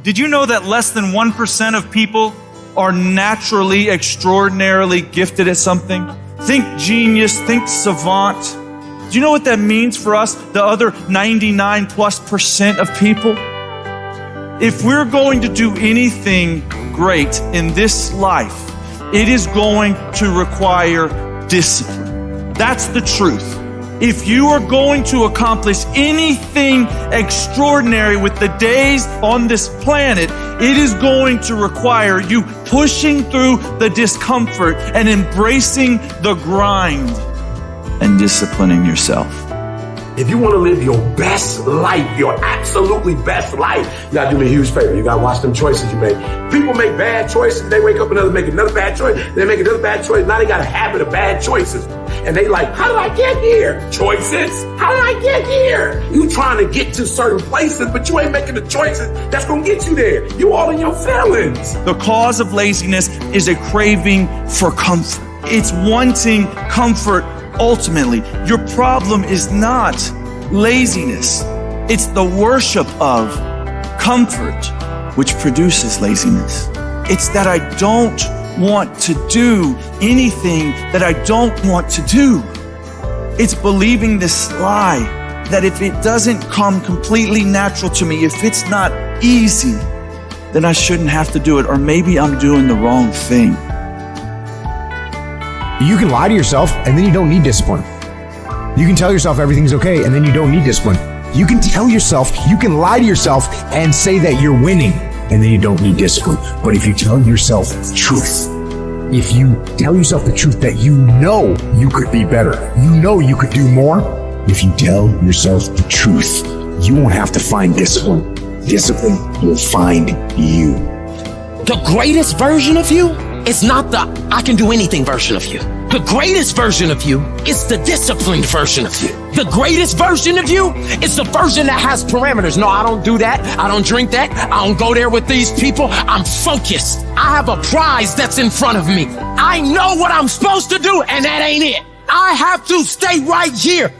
Did you know that less than 1% of people are naturally, extraordinarily gifted at something? Think genius, think savant. Do you know what that means for us, the other 99+% of people? If we're going to do anything great in this life, it is going to require discipline. That's the truth. If you are going to accomplish anything extraordinary with the days on this planet, it is going to require you pushing through the discomfort and embracing the grind and disciplining yourself. If you want to live your best life, your absolutely best life, you got to do me a huge favor. You got to watch them choices you make. People make bad choices. They wake up and make another bad choice. They make another bad choice. Now they got a habit of bad choices. And they like, how did I get here? Choices. How did I get here? You trying to get to certain places, but you ain't making the choices that's going to get you there. You all in your feelings. The cause of laziness is a craving for comfort. It's wanting comfort. Ultimately, your problem is not laziness. It's the worship of comfort, which produces laziness. It's that I don't want to do anything that I don't want to do. It's believing this lie that if it doesn't come completely natural to me, if it's not easy, then I shouldn't have to do it, or maybe I'm doing the wrong thing. You can lie to yourself and then you don't need discipline. You can tell yourself everything's okay and then you don't need discipline. You can lie to yourself and say that you're winning and then you don't need discipline. But if you tell yourself the truth, if you tell yourself the truth that you know you could be better, you know you could do more, if you tell yourself the truth, you won't have to find discipline. Discipline will find you. The greatest version of you is not the I can do anything version of you. The greatest version of you is the disciplined version of you. The greatest version of you is the version that has parameters. No, I don't do that. I don't drink that. I don't go there with these people. I'm focused. I have a prize that's in front of me. I know what I'm supposed to do, and that ain't it. I have to stay right here.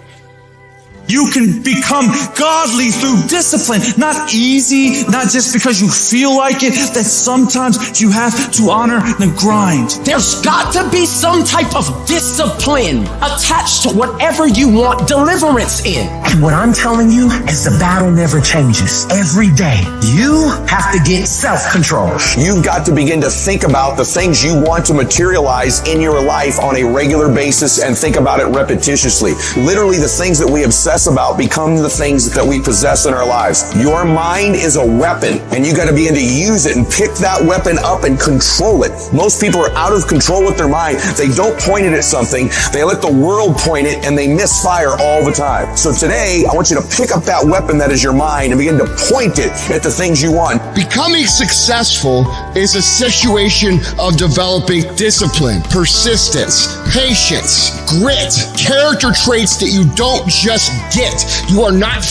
You can become godly through discipline. Not easy, not just because you feel like it, that sometimes you have to honor the grind. There's got to be some type of discipline attached to whatever you want deliverance in. And what I'm telling you is the battle never changes. Every day, you have to get self-control. You've got to begin to think about the things you want to materialize in your life on a regular basis and think about it repetitiously. Literally, the things that we obsess about become the things that we possess in our lives. Your mind is a weapon, and you got to begin to use it and pick that weapon up and control it. Most people are out of control with their mind. They don't point it at something. They let the world point it, and they misfire all the time. So today, I want you to pick up that weapon that is your mind and begin to point it at the things you want. Becoming successful is a situation of developing discipline, persistence, patience, grit, character traits that you don't just get. You are not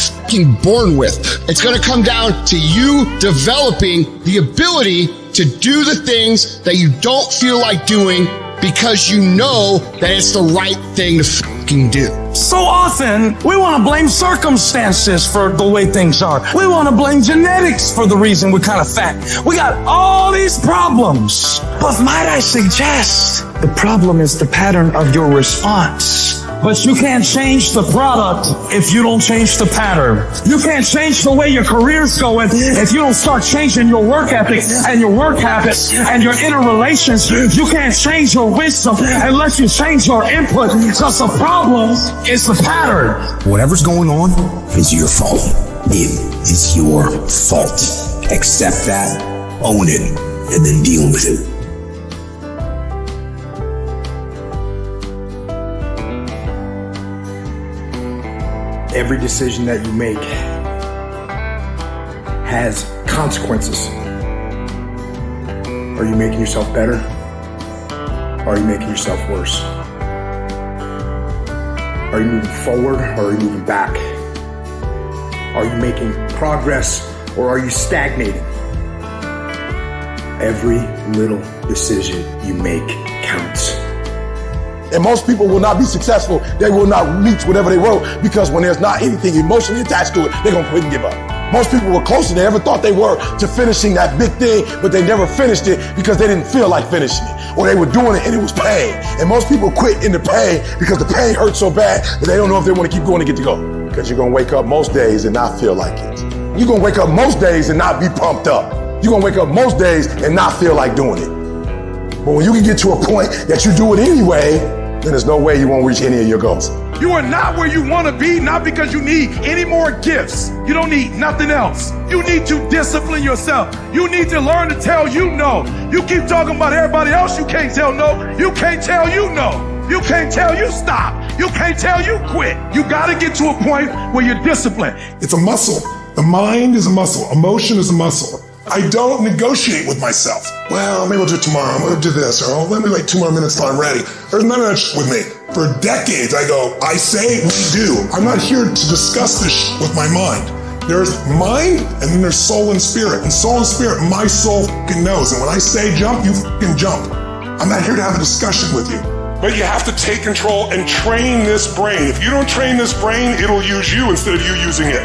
born with. It's going to come down to you developing the ability to do the things that you don't feel like doing because you know that it's the right thing to do. So often, we want to blame circumstances for the way things are. We want to blame genetics for the reason we're kind of fat. We got all these problems. But might I suggest, the problem is the pattern of your response. But you can't change the product if you don't change the pattern. You can't change the way your career's going if you don't start changing your work ethic and your work habits and your interrelations. You can't change your wisdom unless you change your input, because the problem is the pattern. Whatever's going on is your fault. It is your fault. Accept that, own it, and then deal with it. Every decision that you make has consequences. Are you making yourself better? Or are you making yourself worse? Are you moving forward or are you moving back? Are you making progress or are you stagnating? Every little decision you make counts. And most people will not be successful. They will not reach whatever they wrote, because when there's not anything emotionally attached to it, they're going to quit and give up. Most people were closer than they ever thought they were to finishing that big thing, but they never finished it because they didn't feel like finishing it, or they were doing it and it was pain. And most people quit in the pain because the pain hurts so bad that they don't know if they want to keep going to get to go. Because you're going to wake up most days and not feel like it. You're going to wake up most days and not be pumped up. You're going to wake up most days and not feel like doing it. But when you can get to a point that you do it anyway, then there's no way you won't reach any of your goals. You are not where you want to be, not because you need any more gifts. You don't need nothing else. You need to discipline yourself. You need to learn to tell you no. You keep talking about everybody else, you can't tell no. You can't tell you no. You can't tell you stop. You can't tell you quit. You got to get to a point where you're disciplined. It's a muscle. The mind is a muscle. Emotion is a muscle. I don't negotiate with myself. Well, maybe I'll do it tomorrow. I'm going to do this. Or let me wait 2 more minutes till I'm ready. There's none of that with me. For decades, I go, I say, we do. I'm not here to discuss this with my mind. There's mind, and then there's soul and spirit. And soul and spirit, my soul knows. And when I say jump, you jump. I'm not here to have a discussion with you. But you have to take control and train this brain. If you don't train this brain, it'll use you instead of you using it.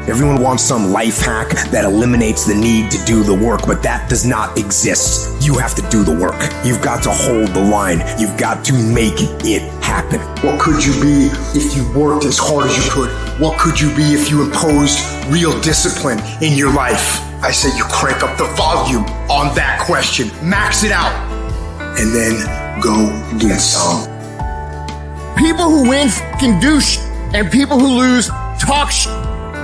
Everyone wants some life hack that eliminates the need to do the work, but that does not exist. You have to do the work. You've got to hold the line. You've got to make it happen. What could you be if you worked as hard as you could? What could you be if you imposed real discipline in your life? I say you crank up the volume on that question. Max it out. And then go get some. People who win can do and people who lose talk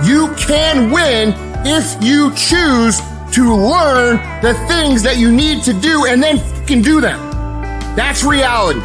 You can win if you choose to learn the things that you need to do and then can do them. That's reality.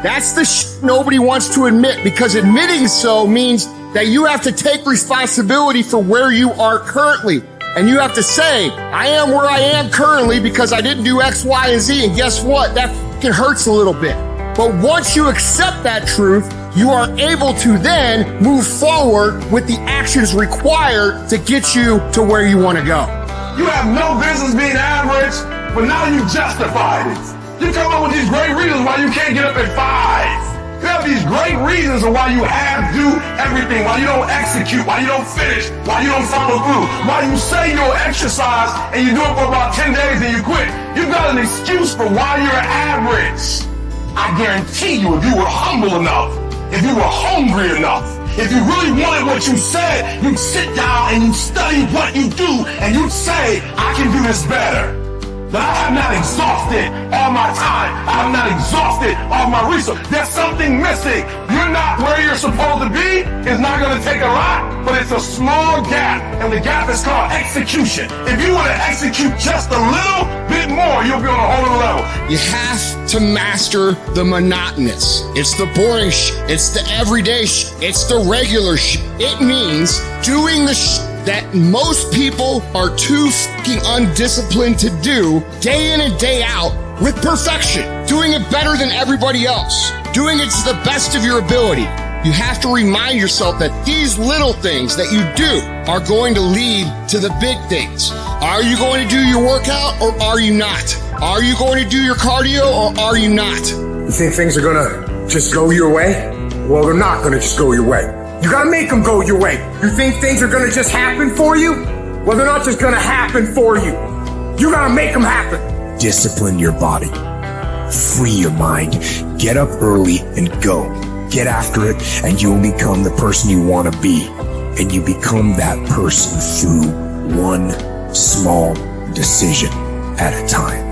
That's the nobody wants to admit, because admitting so means that you have to take responsibility for where you are currently. And you have to say, I am where I am currently because I didn't do X, Y, and Z. And guess what? That hurts a little bit. But once you accept that truth, you are able to then move forward with the actions required to get you to where you want to go. You have no business being average, but now you justified it. You come up with these great reasons why you can't get up at 5. You have these great reasons of why you have to do everything, why you don't execute, why you don't finish, why you don't follow through, why you say you'll exercise and you do it for about 10 days and you quit. You've got an excuse for why you're average. I guarantee you, if you were humble enough, if you were hungry enough, if you really wanted what you said, you'd sit down and you'd study what you do and you'd say, I can do this better. But I have not exhausted all my time. I have not exhausted all my resources. There's something missing. You're not where you're supposed to be. It's not going to take a lot, but it's a small gap. And the gap is called execution. If you want to execute just a little bit more, you'll be on a whole other level. You have to master the monotonous. It's the boring It's the everyday It's the regular It means doing the that most people are too fucking undisciplined to do day in and day out with perfection. Doing it better than everybody else. Doing it to the best of your ability. You have to remind yourself that these little things that you do are going to lead to the big things. Are you going to do your workout or are you not? Are you going to do your cardio or are you not? You think things are gonna just go your way? Well, they're not gonna just go your way. You gotta make them go your way. You think things are gonna just happen for you? Well, they're not just gonna happen for you. You gotta make them happen. Discipline your body. Free your mind. Get up early and go. Get after it, and you'll become the person you want to be. And you become that person through one small decision at a time.